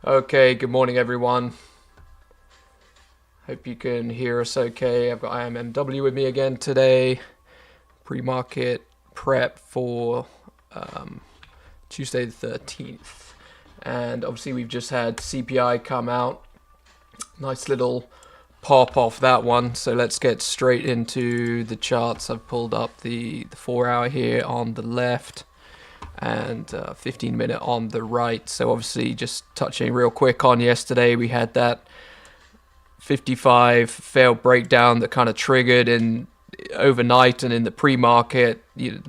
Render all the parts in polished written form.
Okay, good morning everyone. Hope you can hear us okay. I've got IMMW with me again today. Pre-market prep for um, Tuesday the 13th. And obviously we've just had CPI come out. Nice little pop off that one. So let's get straight into the charts. I've pulled up the 4 hour here on the left and 15-minute on the right. So obviously just touching real quick on yesterday, we had that 55 failed breakdown that kind of triggered in overnight and in the pre-market.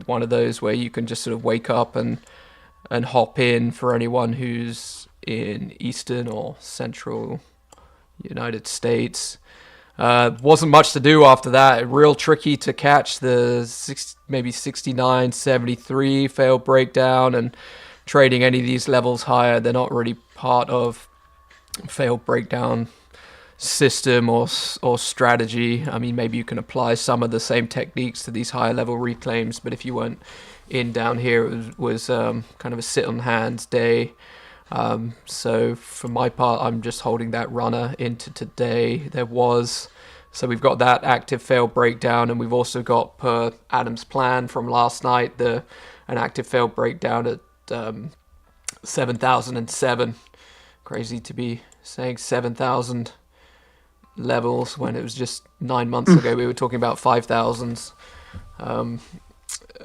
One of those where you can just sort of wake up and hop in for anyone who's in Eastern or Central United States. Wasn't much to do after that. Real tricky to catch the maybe 69, 73 failed breakdown, and trading any of these levels higher. They're not really part of failed breakdown system or strategy. I mean, maybe you can apply some of the same techniques to these higher level reclaims, but if you weren't in down here, it was kind of a sit on hands day. So for my part, I'm just holding that runner into today. So we've got that active failed breakdown, and we've also got, per Adam's plan from last night, an active failed breakdown at 7,007. Crazy to be saying 7,000 levels when it was just 9 months ago we were talking about 5,000s.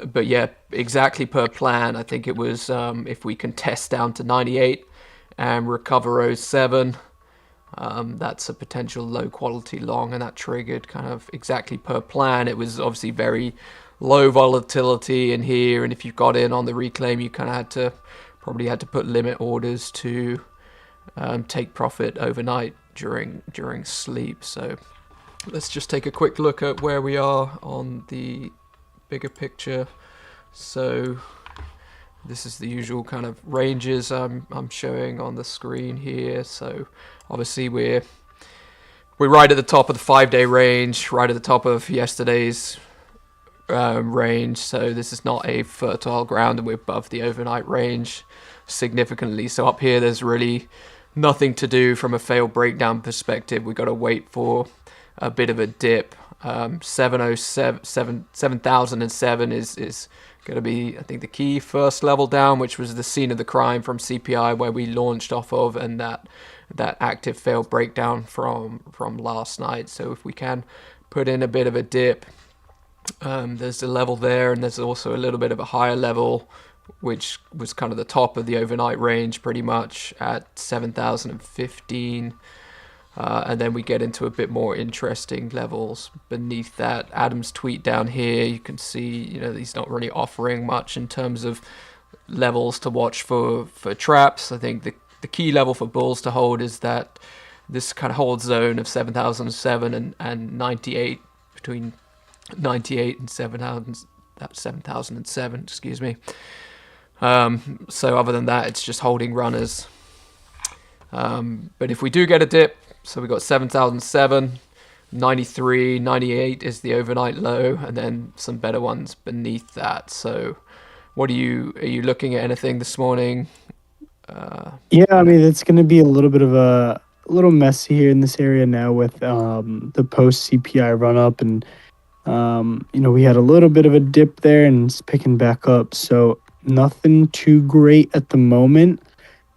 But yeah, exactly per plan. I think it was if we can test down to 98 and recover '07, that's a potential low quality long, and that triggered kind of exactly per plan. It was obviously very low volatility in here, and if you got in on the reclaim, you kind of probably had to put limit orders to take profit overnight during sleep. So let's just take a quick look at where we are on the bigger picture. So this is the usual kind of ranges I'm showing on the screen here. So obviously we're right at the top of the 5-day range, right at the top of yesterday's range. So this is not a fertile ground, and we're above the overnight range significantly. So up here there's really nothing to do from a failed breakdown perspective. We've got to wait for a bit of a dip. 7,007 is going to be, I think, the key first level down, which was the scene of the crime from CPI where we launched off of, and that active failed breakdown from last night. So if we can put in a bit of a dip, there's a level there, and there's also a little bit of a higher level, which was kind of the top of the overnight range pretty much at 7,015. And then we get into a bit more interesting levels beneath that. Adam's tweet down here, you can see, he's not really offering much in terms of levels to watch for traps. I think the key level for bulls to hold is that this kind of hold zone of 7,007 and 98, between 98 and 7,007, excuse me. So other than that, it's just holding runners. But if we do get a dip, so we got 7,007, 93, 98 is the overnight low, and then some better ones beneath that. So are you looking at anything this morning? Yeah, I mean, it's going to be a little bit of a little messy here in this area now with the post CPI run up, and we had a little bit of a dip there and it's picking back up. So nothing too great at the moment.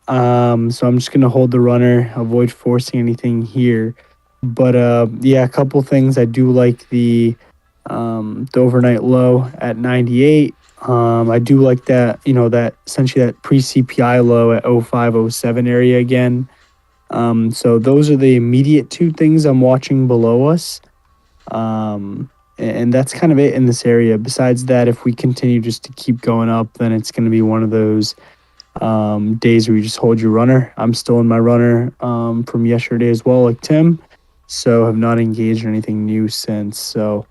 So I'm just gonna hold the runner, avoid forcing anything here. But yeah, a couple things. I do like the overnight low at 98. I do like that, that essentially that pre CPI low at 05, '07 area again. So those are the immediate two things I'm watching below us. And that's kind of it in this area. Besides that, if we continue just to keep going up, then it's going to be one of those days where you just hold your runner. I'm still in my runner from yesterday as well, like Tim. So have not engaged in anything new since. So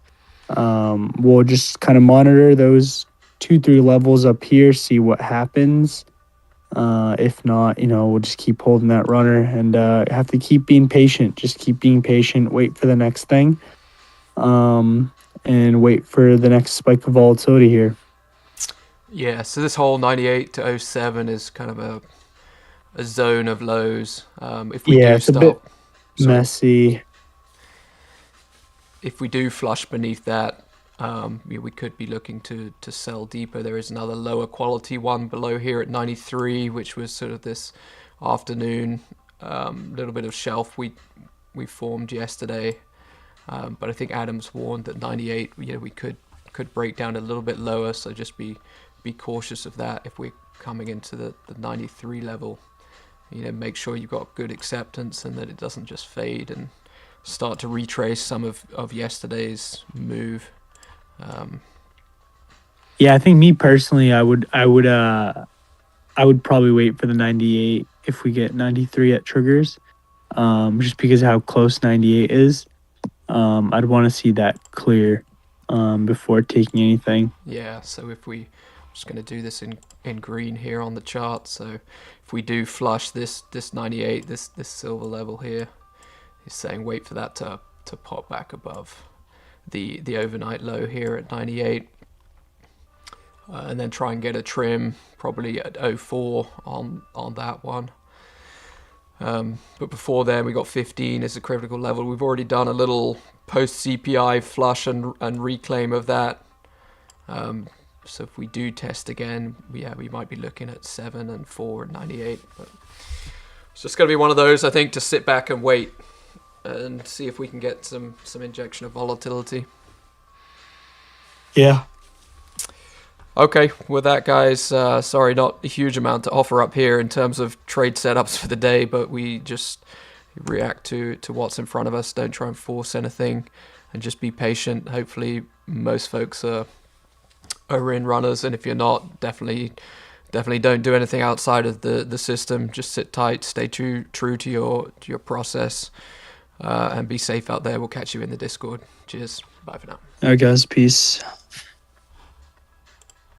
we'll just kind of monitor those 2, 3 levels up here, see what happens. If not, we'll just keep holding that runner and have to keep being patient. Just keep being patient, wait for the next thing, and wait for the next spike of volatility here. Yeah, so this whole 98 to '07 is kind of a zone of lows. If we Yeah, do it's a bit start, sorry, messy. if we do flush beneath that, we could be looking to sell deeper. There is another lower quality one below here at 93, which was sort of this afternoon little bit of shelf we formed yesterday. But I think Adam's warned that 98, we could break down a little bit lower. So just be cautious of that if we're coming into the 93 level. Make sure you've got good acceptance and that it doesn't just fade and start to retrace some of yesterday's move. Yeah, I think me personally, I would probably wait for the 98 if we get 93 at triggers, just because of how close 98 is. I'd want to see that clear before taking anything. Yeah, so if we, I'm just going to do this in green here on the chart. So if we do flush this 98, this silver level here, he's saying wait for that to pop back above the overnight low here at 98. And then try and get a trim probably at 04 on that one. But before then we got 15 as a critical level. We've already done a little post CPI flush and reclaim of that. So if we do test again, we might be looking at 7 and 4 and 98. But it's just going to be one of those, I think, to sit back and wait and see if we can get some injection of volatility. Yeah. Okay, with that, guys, sorry, not a huge amount to offer up here in terms of trade setups for the day, but we just react to what's in front of us. Don't try and force anything and just be patient. Hopefully most folks are in runners, and if you're not, definitely don't do anything outside of the system. Just sit tight, stay true to your process, and be safe out there. We'll catch you in the Discord. Cheers. Bye for now. All right, guys. Peace.